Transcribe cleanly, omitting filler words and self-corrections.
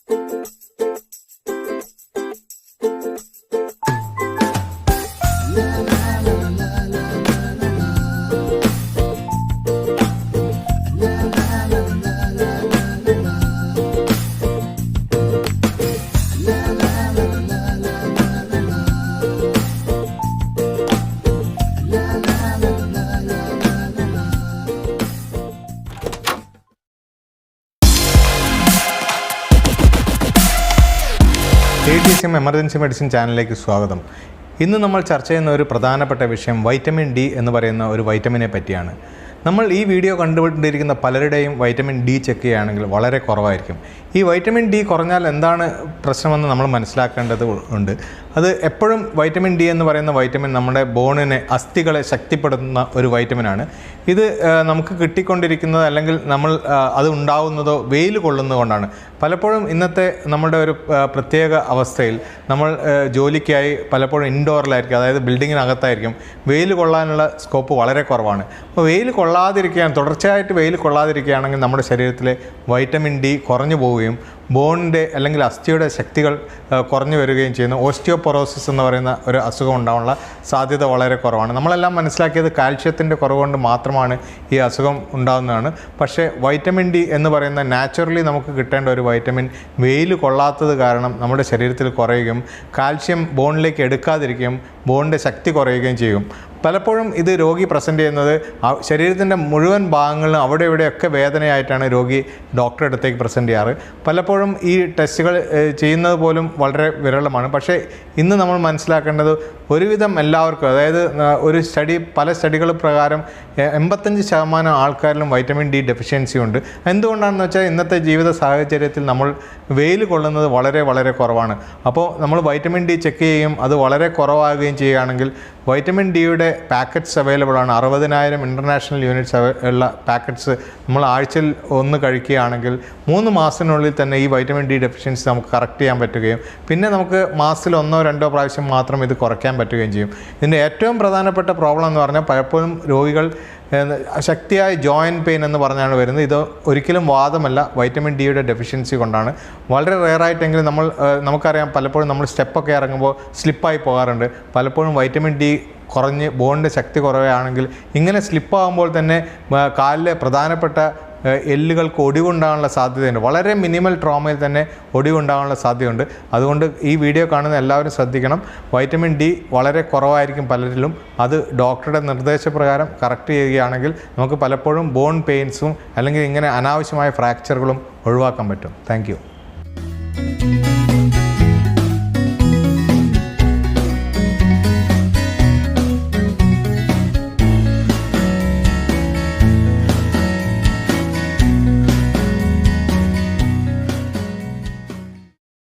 ATSM emergency medicine ചാനലിലേക്ക് സ്വാഗതം. ഇന്ന് നമ്മൾ ചർച്ച ചെയ്യുന്ന ഒരു പ്രധാനപ്പെട്ട വിഷയം വൈറ്റമിൻ ഡി എന്ന് പറയുന്ന ഒരു വൈറ്റമിനെ പറ്റിയാണ്. നമ്മൾ ഈ വീഡിയോ കണ്ടുകൊണ്ടിരിക്കുന്ന പലരുടെയും വൈറ്റമിൻ ഡി ചെക്ക് ചെയ്യുകയാണെങ്കിൽ വളരെ കുറവായിരിക്കും. ഈ വൈറ്റമിൻ ഡി കുറഞ്ഞാൽ എന്താണ് പ്രശ്നമെന്ന് നമ്മൾ മനസ്സിലാക്കേണ്ടത് ഉണ്ട്. അത് എപ്പോഴും വൈറ്റമിൻ ഡി എന്ന് പറയുന്ന വൈറ്റമിൻ നമ്മുടെ ബോണിനെ, അസ്ഥികളെ ശക്തിപ്പെടുത്തുന്ന ഒരു വൈറ്റമിനാണ്. ഇത് നമുക്ക് കിട്ടിക്കൊണ്ടിരിക്കുന്നത് അല്ലെങ്കിൽ നമ്മൾ അത് ഉണ്ടാവുന്നതോ വെയിൽ കൊള്ളുന്നതുകൊണ്ടാണ്. പലപ്പോഴും ഇന്നത്തെ നമ്മുടെ ഒരു പ്രത്യേക അവസ്ഥയിൽ നമ്മൾ ജോലിക്കായി പലപ്പോഴും ഇൻഡോറിലായിരിക്കും, അതായത് ബിൽഡിങ്ങിനകത്തായിരിക്കും. വെയിൽ കൊള്ളാനുള്ള സ്കോപ്പ് വളരെ കുറവാണ്. അപ്പോൾ വെയിൽ കൊള്ളാതിരിക്കുകയാണ്, തുടർച്ചയായിട്ട് വെയിൽ കൊള്ളാതിരിക്കുകയാണെങ്കിൽ നമ്മുടെ ശരീരത്തിലെ വൈറ്റമിൻ ഡി കുറഞ്ഞു പോവുകയും ബോണിൻ്റെ അല്ലെങ്കിൽ അസ്ഥിയുടെ ശക്തികൾ കുറഞ്ഞു വരികയും ചെയ്യുന്നു. ഓസ്റ്റിയോപൊറോസിസ് എന്ന് പറയുന്ന ഒരു അസുഖം ഉണ്ടാകാനുള്ള സാധ്യത വളരെ കുറവാണ്. നമ്മളെല്ലാം മനസ്സിലാക്കിയത് കാൽഷ്യത്തിൻ്റെ കുറവ് കൊണ്ട് മാത്രമാണ് ഈ അസുഖം ഉണ്ടാകുന്നതാണ്. പക്ഷേ വൈറ്റമിൻ ഡി എന്ന് പറയുന്ന നാച്ചുറലി നമുക്ക് കിട്ടേണ്ട ഒരു വൈറ്റമിൻ വെയിൽ കൊള്ളാത്തത് കാരണം നമ്മുടെ ശരീരത്തിൽ കുറയുകയും കാൽഷ്യം ബോണിലേക്ക് എടുക്കാതിരിക്കുകയും ബോണിൻ്റെ ശക്തി കുറയുകയും ചെയ്യും. പലപ്പോഴും ഇത് രോഗി പ്രസൻറ്റ് ചെയ്യുന്നത് ശരീരത്തിൻ്റെ മുഴുവൻ ഭാഗങ്ങളിലും അവിടെ ഇവിടെയൊക്കെ വേദനയായിട്ടാണ് രോഗി ഡോക്ടറുടെ അടുത്തേക്ക് പ്രസൻറ്റ് ചെയ്യാറ്. പലപ്പോഴും ഈ ടെസ്റ്റുകൾ ചെയ്യുന്നത് പോലും വളരെ വിരളമാണ്. പക്ഷേ ഇന്ന് നമ്മൾ മനസ്സിലാക്കേണ്ടത് ഒരുവിധം എല്ലാവർക്കും, അതായത് ഒരു പല സ്റ്റഡികൾ പ്രകാരം 85% ആൾക്കാരിലും വൈറ്റമിൻ ഡി ഡെഫിഷ്യൻസി ഉണ്ട്. എന്തുകൊണ്ടാണെന്ന് വെച്ചാൽ ഇന്നത്തെ ജീവിത സാഹചര്യത്തിൽ നമ്മൾ വെയിൽ കൊള്ളുന്നത് വളരെ വളരെ കുറവാണ്. അപ്പോൾ നമ്മൾ വൈറ്റമിൻ ഡി ചെക്ക് ചെയ്യുകയും അത് വളരെ കുറവാകുകയും ചെയ്യുകയാണെങ്കിൽ വൈറ്റമിൻ ഡിയുടെ പാക്കറ്റ്സ് അവൈലബിൾ ആണ്. 60,000 ഇൻ്റർനാഷണൽ യൂണിറ്റ്സ് ഉള്ള പാക്കറ്റ്സ് നമ്മൾ ആഴ്ചയിൽ ഒന്ന് കഴിക്കുകയാണെങ്കിൽ 3 മാസത്തിനുള്ളിൽ തന്നെ ഈ വൈറ്റമിൻ ഡി ഡെഫിഷ്യൻസി നമുക്ക് കറക്റ്റ് ചെയ്യാൻ പറ്റുകയും പിന്നെ നമുക്ക് മാസത്തിൽ 1-2 പ്രാവശ്യം മാത്രം ഇത് കുറയ്ക്കാൻ പറ്റുകയും ചെയ്യും. ഇതിൻ്റെ ഏറ്റവും പ്രധാനപ്പെട്ട പ്രോബ്ലം എന്ന് പറഞ്ഞാൽ പലപ്പോഴും രോഗികൾ ശക്തിയായ ജോയിൻറ്റ് പെയിൻ എന്ന് പറഞ്ഞാണ് വരുന്നത്. ഇത് ഒരിക്കലും വാദമല്ല, വൈറ്റമിൻ ഡിയുടെ ഡെഫിഷ്യൻസി കൊണ്ടാണ്. വളരെ റെയറായിട്ടെങ്കിലും നമുക്കറിയാം, പലപ്പോഴും നമ്മൾ സ്റ്റെപ്പൊക്കെ ഇറങ്ങുമ്പോൾ സ്ലിപ്പായി പോകാറുണ്ട്. പലപ്പോഴും വൈറ്റമിൻ ഡി കുറഞ്ഞ് ബോണിൻ്റെ ശക്തി കുറയുകയാണെങ്കിൽ ഇങ്ങനെ സ്ലിപ്പാകുമ്പോൾ തന്നെ കാലിലെ പ്രധാനപ്പെട്ട എല്ലുകൾക്ക് ഒടിവുണ്ടാകാനുള്ള സാധ്യതയുണ്ട്. വളരെ മിനിമൽ ട്രോമയിൽ തന്നെ ഒടിവുണ്ടാകാനുള്ള സാധ്യതയുണ്ട്. അതുകൊണ്ട് ഈ വീഡിയോ കാണുന്ന എല്ലാവരും ശ്രദ്ധിക്കണം. വൈറ്റമിൻ ഡി വളരെ കുറവായിരിക്കും പലരിലും. അത് ഡോക്ടറുടെ നിർദ്ദേശപ്രകാരം കറക്റ്റ് ചെയ്യുകയാണെങ്കിൽ നമുക്ക് പലപ്പോഴും ബോൺ പെയിൻസും അല്ലെങ്കിൽ ഇങ്ങനെ അനാവശ്യമായ ഫ്രാക്ചറുകളും ഒഴിവാക്കാൻ പറ്റും. Thank you.